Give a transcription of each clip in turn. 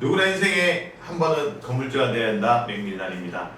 누구나 인생에 한 번은 건물주가 되어야 한다. 맥밀란입니다.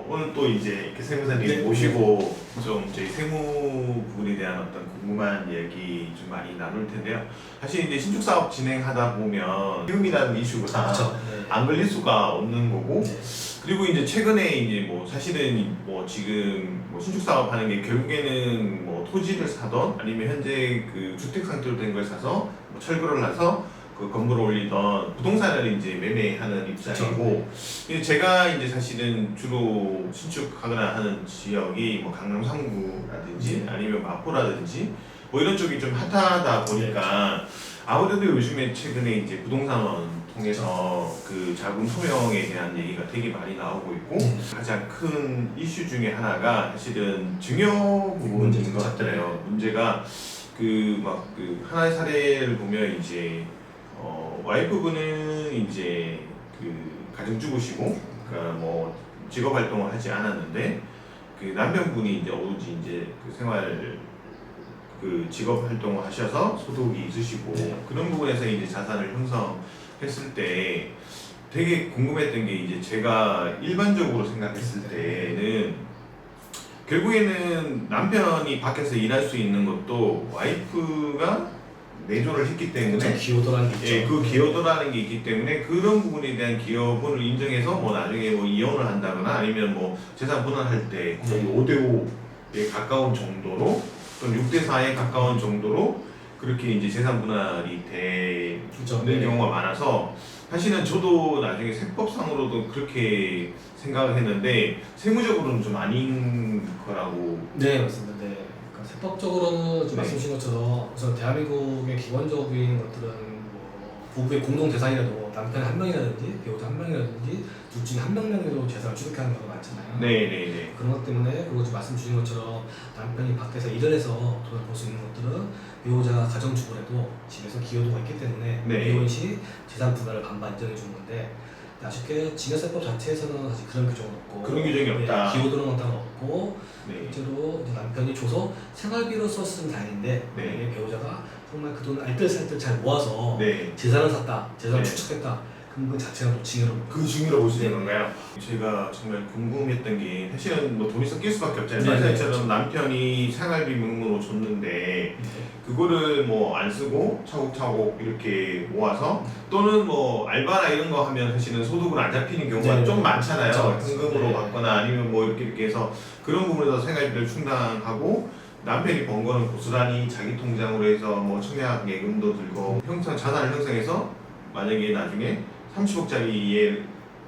오늘 또 이제 이렇게 세무사님 네. 모시고 좀 저희 세무 부분에 대한 어떤 궁금한 이야기 좀 많이 나눌 텐데요. 사실 이제 신축 사업 진행하다 보면 세금이라는 이슈가 그렇죠. 네. 안 걸릴 수가 없는 거고, 네. 그리고 이제 최근에 이제 뭐 사실은 뭐 지금 뭐 신축 사업 하는 게 결국에는 뭐 토지를 사던 아니면 현재 그 주택 상태로 된 걸 사서 뭐 철거를 해서 그 건물을 올리던 부동산을 이제 매매하는 입장이고, 이제 제가 이제 사실은 주로 신축하거나 하는 지역이 뭐 강남 3구라든지 아니면 마포라든지 뭐 이런 쪽이 좀 핫하다 보니까 아무래도 요즘에 최근에 이제 부동산원 통해서 그 자금 소명에 대한 얘기가 되게 많이 나오고 있고, 가장 큰 이슈 중에 하나가 사실은 증여 부분인 것 같아요. 문제가 그 막 그 하나의 사례를 보면 이제 와이프분은 이제 그 가정주부시고, 그러니까 뭐 직업 활동을 하지 않았는데 그 남편분이 이제 오로지 이제 그 생활 그 직업 활동을 하셔서 소득이 있으시고, 그런 부분에서 이제 자산을 형성했을 때 되게 궁금했던 게, 이제 제가 일반적으로 생각했을 때는 결국에는 남편이 밖에서 일할 수 있는 것도 와이프가 내조를 했기 때문에, 기여도라는 게 있죠. 예, 그 기여도라는 게 있기 때문에 그런 부분에 대한 기여분을 인정해서 뭐 나중에 뭐 이혼을 한다거나 아니면 뭐 재산 분할할 때 거의 5대5에 가까운 정도로 또는 6대4에 가까운 정도로 그렇게 이제 재산 분할이 되는 경우가 많아서, 사실은 저도 나중에 세법상으로도 그렇게 생각을 했는데 세무적으로는 좀 아닌 거라고. 네, 맞습니다. 네. 그러니까 세법적으로는 지금 말씀 주신 것처럼 우선 대한민국의 기본적인 것들은 뭐 부부의 공동 재산이라도 남편 한 명이라든지 배우자 한 명이라든지 둘 중에 한 명이라도 재산을 취득하는 경우가 많잖아요. 네네네. 그런 것 때문에, 그리고 지금 말씀 주신 것처럼 남편이 밖에서 일을 해서 돈을 벌 수 있는 것들은 배우자가 가정주부라도 집에서 기여도가 있기 때문에 네. 이혼 시 재산 분할을 반반 인정해 주는 건데, 아쉽게 증여세법 자체에서는 사실 그런 규정은 없고, 그런 규정이 없다. 기여도는 따로 없고, 네. 실제로 이제 남편이 줘서 생활비로 썼으면 다행인데, 네. 만약에 배우자가 정말 그 돈을 알뜰살뜰 잘 모아서 네. 재산을 샀다, 재산을 네. 축적했다, 그럼 그 자체가 또 징여로 그 중요로 볼 수 있는 네. 건가요? 제가 정말 궁금했던 게, 사실은 뭐 돈이 섞일 수밖에 없잖아요. 네, 말씀처럼 네, 남편이 생활비 명목으로 줬는데 그거를 뭐 안 쓰고 차곡차곡 이렇게 모아서, 또는 뭐 알바나 이런 거 하면 사실은 소득은 안 잡히는 경우가 네. 좀 많잖아요. 그렇죠. 현금으로 네. 받거나 아니면 뭐 이렇게 해서 그런 부분에서 생활비를 충당하고, 남편이 번 거는 고스란히 자기 통장으로 해서 뭐 청약 예금도 들고 자산을 형성해서 만약에 나중에 30억짜리의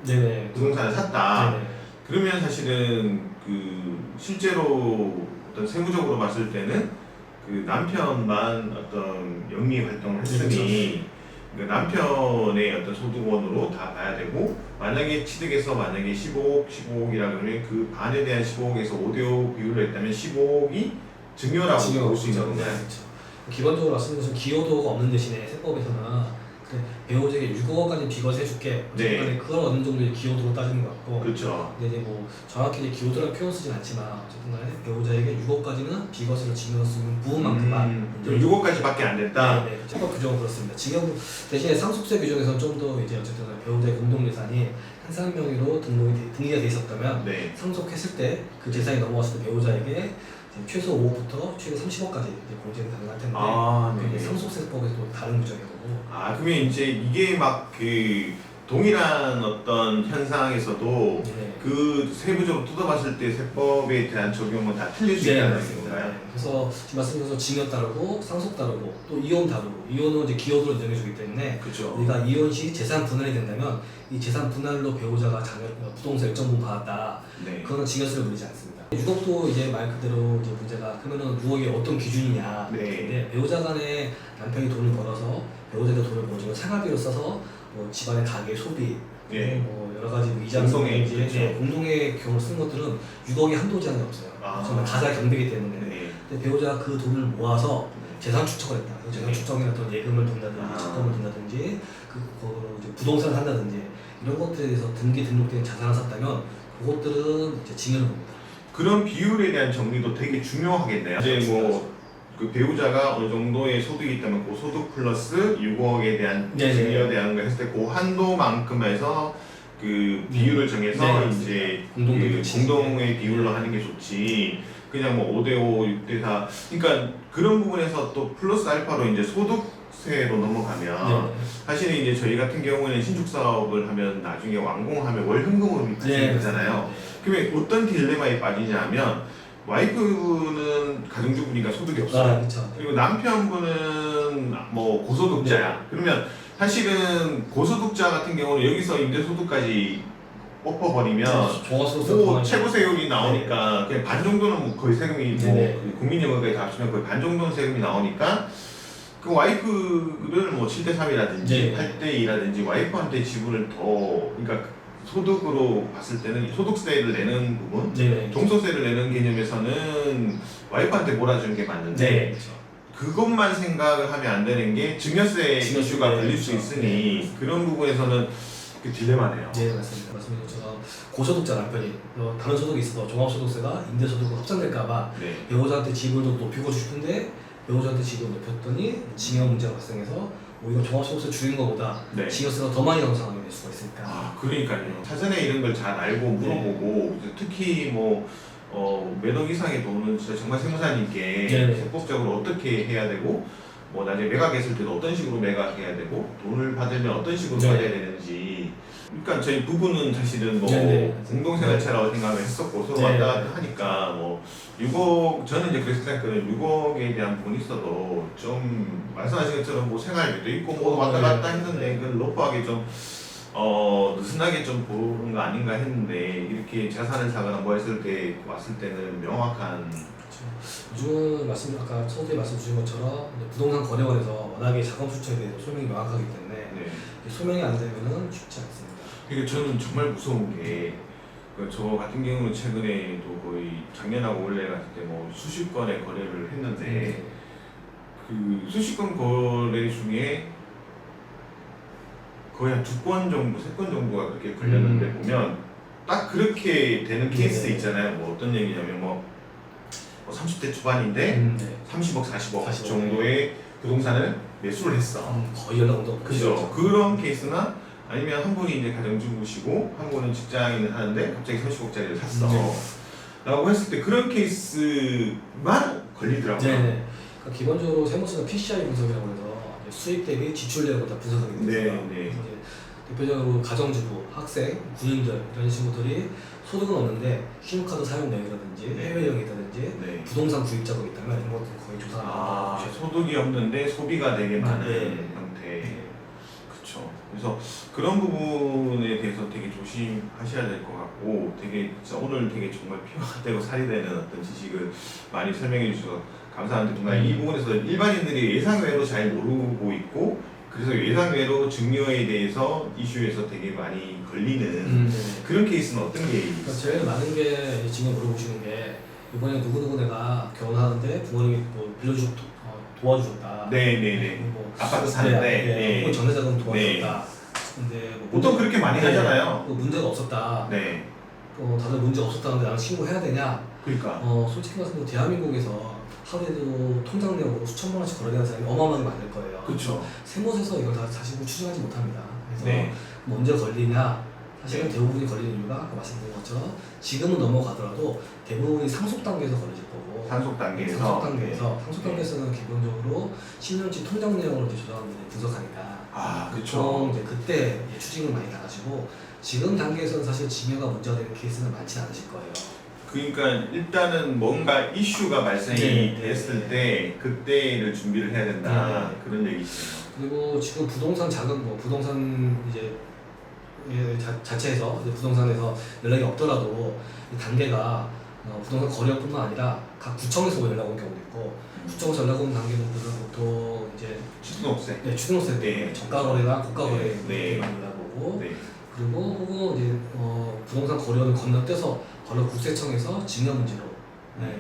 네네. 부동산을 샀다. 네네. 그러면 사실은 그 실제로 어떤 세무적으로 봤을 때는 그 남편만 어떤 영리 활동을 했으니 그 남편의 어떤 소득원으로 다 봐야 되고, 만약에 취득해서 만약에 15억이라 그러면 그 반에 대한 15억에서 5대5 비율로 했다면 15억이 증여라고 볼 수 있는 건가요? 그렇죠. 기본적으로 말씀드린 것은 기여도가 없는 대신에 세법에서는 그래, 배우자에게 6억까지 비과세 해줄게. 네. 어쨌든 그걸 어느 정도의 기여도로 따지는 것 같고. 그렇죠. 근데 이제 뭐 정확히 이제 기여도라는 표현 쓰진 않지만 어쨌든 간에 배우자에게 6억까지는 비과세를 징여 쓰는 부분만큼만 6억까지밖에 안 됐다. 네, 세법 규정은 그렇습니다. 징여 대신에 상속세 규정에서는 좀 더 이제 어쨌든 간에 배우자의 공동재산이 한 사람 명의로 등기가 돼 있었다면 네. 상속했을 때 그 재산이 넘어갔을 때 배우자에게 최소 5억부터 최대 30억까지 공제가 가능할 텐데, 네. 상속세법에도 다른 규정이고. 그러면 이제 이게 막 그 동일한 어떤 현상에서도 네. 그 세부적으로 뜯어봤을 때 세법에 대한 적용은 다 틀릴 수 네, 있다는 맞습니다. 건가요? 네. 그래서 지금 말씀드린 징여 따르고 상속 따르고 또 이혼 다르고, 이혼은 이제 기여도를 인정해주기 때문에 그렇죠. 우리가 이혼 시 재산 분할이 된다면 이 재산 분할로 배우자가 부동산 일정 부분 받았다. 네. 그거는 징여세를 물리지 않습니다. 6억도 이제 말 그대로 이제 문제가, 그러면은 6억이 어떤 기준이냐. 네. 근데 배우자 간에 남편이 돈을 벌어서 배우자가 돈을 벌어주면 생활비로 써서 뭐 집안의 가계 소비, 네. 뭐 여러 가지 뭐 이자 공동의, 이제 그렇죠. 공동의 경우를 쓰는 것들은 6억이 한도 제한이 없어요. 정말 다자 경비이기 때문에. 네. 근데 배우자가 그 돈을 모아서 재산 축적을 했다. 그 재산 축적이나 또 예금을 둔다든지 적금을 둔다든지 그 이제 부동산을 산다든지 이런 것들에 대해서 등록된 자산을 샀다면 그것들은 이제 징여를 봅니다. 그런 비율에 대한 정리도 되게 중요하겠네요. 이제 뭐 그 배우자가 어느 정도의 소득이 있다면 그 소득 플러스 6억에 대한 네네. 증여에 대한 거 했을 때 그 한도만큼 해서 그 비율을 정해서 네, 이제 공동의 그 비율치. 공동의 비율로 하는 게 좋지. 그냥 뭐 5대5, 6대4. 그러니까 그런 부분에서 또 플러스 알파로 이제 소득세로 넘어가면 네. 사실은 이제 저희 같은 경우에는 신축 사업을 하면 나중에 완공하면 월 현금으로 발생되잖아요. 그러면 어떤 딜레마에 빠지냐면 와이프는 가정주부니까 소득이 없어요. 아, 그렇죠. 그리고 남편분은 뭐 고소득자야. 그러면 사실은 고소득자 같은 경우는 여기서 임대소득까지 엎어버리면 종합소득세 뭐 최고세율이 나오니까 그냥 반 정도는 뭐 거의 세금이 뭐 네네. 국민연금까지 다 합치면 거의 반 정도는 세금이 나오니까 그 와이프를 뭐 7대3이라든지 네. 8대2라든지 와이프한테 지분을 더 그러니까 소득으로 봤을 때는 소득세를 내는 부분 네네. 종소세를 내는 개념에서는 와이프한테 몰아주는 게 맞는데 네. 그렇죠. 그것만 생각을 하면 안 되는 게 증여세 증여세, 이슈가 걸릴 수 그렇죠. 있으니 네. 그런 부분에서는 그 딜레마네요. 네, 맞습니다. 말씀드린 것처럼 고소득자 남편이 다른 소득이 있어서 종합소득세가 임대소득으로 합산될까봐 네. 배우자한테 지분을 높이고 싶은데 배우자한테 지분을 높였더니 징여 문제가 발생해서 오히려 종합소득세 줄인 것보다 네. 징여세가 더 많이 나오는 상황이 될 수가 있으니까. 아, 그러니까요. 사전에 이런 걸 잘 알고 물어보고 이제 특히 뭐 몇억 이상의 돈은 진짜 정말 세무사님께 네. 세법적으로 어떻게 해야 되고 뭐 나중에 매각했을 때도 어떤 식으로 매각해야 되고 돈을 받으면 어떤 식으로 네. 받아야 되는지 그러니까 저희 부부는 사실은 뭐 네. 공동생활체라고 생각을 했었고 서로 네. 왔다 갔다 하니까 뭐 6억 저는 이제 그래서 생각했거든요. 6억에 대한 돈이 있어도 좀 말씀하신 것처럼 뭐 생활비도 있고 뭐 왔다 갔다 했는데 그걸 러프하게 좀 느슨하게 좀 보는 거 아닌가 했는데 이렇게 자산을 사거나 뭐 했을 때 왔을 때는 명확한 요즘은 아까 서두에 말씀 주신 것처럼 이제 부동산 거래원에서 워낙에 자금 수출에 대해서 소명이 명확하기 때문에 네. 소명이 안 되면은 쉽지 않습니다. 이게 저는 정말 무서운 게 저 같은 경우는 최근에도 거의 작년하고 올해 같을 때 뭐 수십 건의 거래를 했는데 그 수십 건 거래 중에 거의 한 2건 정도, 3건 정도가 그렇게 걸렸는데 보면 딱 그렇게 되는 케이스 네. 있잖아요. 뭐 어떤 얘기냐면 뭐 30대 초반인데 네. 30억, 40억 40억. 정도의 부동산을 매수를 했어. 거의 연락도 없고. 그죠. 그런 케이스나 아니면 한 분이 이제 가정주부시고 한 분은 직장인을 하는데 갑자기 30억짜리를 샀어. 네. 라고 했을 때 그런 케이스만 걸리더라고요. 네. 그러니까 기본적으로 세무서는 PCI 분석이라고 해서 이제 수입 대비 지출 내역을 다 분석하게 되어요. 네, 네. 이제 대표적으로 가정주부, 학생, 군인들 이런 친구들이 소득은 없는데 신용카드 사용 내역이라든지 네. 해외여행이라든지 네. 부동산 구입 작업이 있다면 이런 것들 거의 조사를 아, 하고 소득이 없는데 소비가 되게 많은 네. 형태. 그쵸. 그래서 그런 부분에 대해서 되게 조심하셔야 될 것 같고, 되게 진짜 오늘 되게 정말 피가 되고 살이 되는 어떤 지식을 많이 설명해 주셔서 감사한데, 정말 이 부분에서 일반인들이 예상외로 잘 모르고 있고, 그래서 예상외로 증여에 대해서 이슈에서 되게 많이 걸리는 네. 그런 케이스는 어떤 게 그러니까 있어요? 제일 많은 게 지금 물어보시는 게 이번에 누구누구 내가 결혼하는데 부모님이 뭐 도와주셨다. 네네네. 뭐 아파트 사는데. 네. 혹은 전세자금 도와줬다. 네. 근데 뭐 보통 그렇게 많이 네. 하잖아요. 뭐 문제가 없었다. 네. 다들 문제 없었다는데 나는 신고해야 되냐? 그러니까. 솔직히 말해서 대한민국에서 하루에도 통장 내역으로 수천만 원씩 거래되는 사람이 어마어마하게 많을 거예요. 그렇죠. 세무서에서 이걸 다 자식으로 추정하지 못합니다. 그래서 네. 뭐 언제 걸리냐? 사실은 네. 대부분이 걸리는 이유가 아까 말씀드린 것처럼 지금은 넘어가더라도 대부분이 상속 단계에서 걸리실 거고 상속 단계에서. 상속 단계에서는 기본적으로 10년치 통장 내역을 이제 조사하는 분석하니까 아, 보통 그렇죠. 이제 그때 이제 추징을 많이 당하시고 지금 단계에서는 사실 증여가 문제가 되는 케이스는 많지 않으실 거예요. 그러니까 일단은 뭔가 이슈가 발생이 네. 됐을 때 그때를 준비를 해야 된다. 네. 그런 얘기시죠. 그리고 지금 부동산 자금 부동산 이제 자체에서 이제 부동산에서 연락이 없더라도 이 단계가 부동산 거래뿐만 아니라 각 구청에서 연락 온 경우도 있고 구청에서 연락 온 단계분들은 보통 이제 취등록세. 네, 취등록세 때문에 네. 저가 거래나 고가 거래 네. 많이 연락 오고 네. 그리고 혹은 이제 부동산 거래원을 건너뛰어서 국세청에서 증여 문제로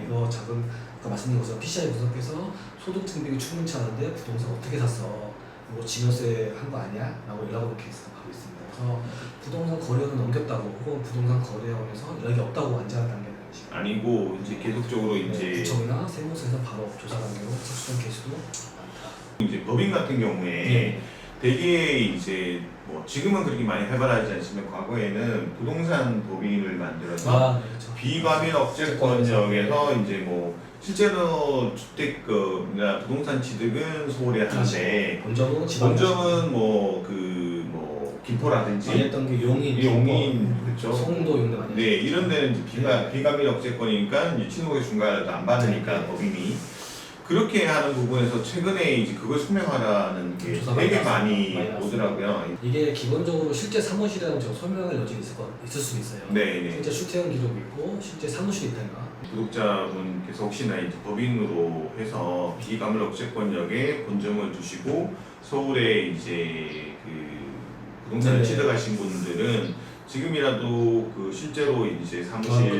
이거 자금 아까 말씀드린 것처럼 PCI 분석해서 소득 증빙이 충분치 않은데 부동산 어떻게 샀어? 이거 증여세 한 거 아니야? 라고 연락 오는 케이스가 바로 있습니다. 그래서 부동산 거래원을 넘겼다고 혹은 부동산 거래원에서 연락이 없다고 완전한 단계는 아니고 이제 계속적으로 이제 구청이나 세무서에서 바로 조사 단계로 접수된 케이스도 많다. 이제 법인 같은 경우에 되게 이제 뭐 지금은 그렇게 많이 활발하지 않지만 과거에는 부동산 법인을 만들어서 그렇죠. 비과밀 억제권역에서 이제 뭐 실제로 주택이나 부동산 취득은 서울에 하는데 본점은 지방. 본점은 뭐 김포라든지 많이 했던 게 용인 그렇죠. 송도 이런 데 많이 네 이런 데는 이제 비과밀 억제권이니까 이제 친목의 중과도 안 받으니까 법인이 그렇게 하는 부분에서 최근에 이제 그걸 소명하라는 게 되게 많이 오더라고요. 이게 기본적으로 실제 사무실이라는 저 소명할 여지가 있을 수 있어요. 네. 실제 출퇴근 기록이 있고 실제 사무실이 있다가. 구독자분께서 혹시나 이제 법인으로 해서 비과밀 억제권역에 본점을 두시고 서울에 이제 그 부동산을 취득하신 분들은 지금이라도 그 실제로 이제 사무실을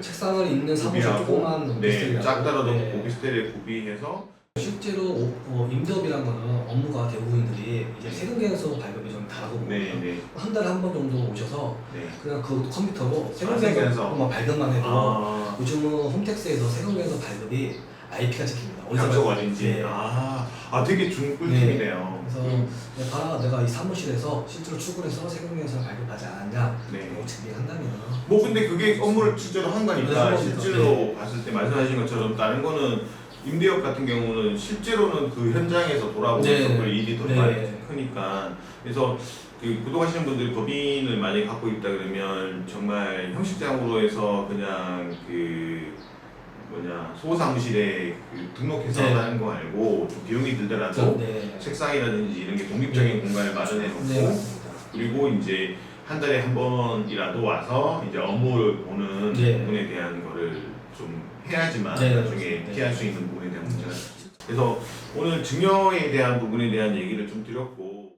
책상을 있는 사무실 구비하고, 조그만 오피스텔이라고. 작더라도 오피스텔에 구비해서 실제로 임대업이라는 거는 업무가 대부분들이 이제 세금계에서 발급이 좀 다르거든요. 한 달에 한 번 정도 오셔서 그냥 그 컴퓨터로 세금계에서 발급만 해도 요즘은 홈택스에서 세금계에서 발급이 IP가 찍힙니다. 장소가 어딘지. 되게 꿀팁이네요. 그래서 봐라 내가 이 사무실에서 실제로 출근해서 세금계에서 발급하지 않았냐 증빙한다면 뭐 근데 그게 업무를 실제로 한 거니까 실제로 네. 봤을 때 말씀하신 것처럼 다른 거는 임대업 같은 경우는 실제로는 그 현장에서 돌아보면서 그 일이 더 많이 크니까 그래서 그 구독하시는 분들이 법인을 많이 갖고 있다 그러면 정말 형식장으로 해서 그냥 그 소사무실에 그 등록해서 하는 거 말고 좀 비용이 들더라도 책상이라든지 이런 게 독립적인 공간을 마련해 놓고 그리고 이제 한 달에 한 번이라도 와서 이제 업무를 보는 부분에 대한 거를 좀 해야지만 나중에 피할 수 있는 부분에 대한 문제가 있습니다. 그래서 오늘 증여에 대한 부분에 대한 얘기를 좀 드렸고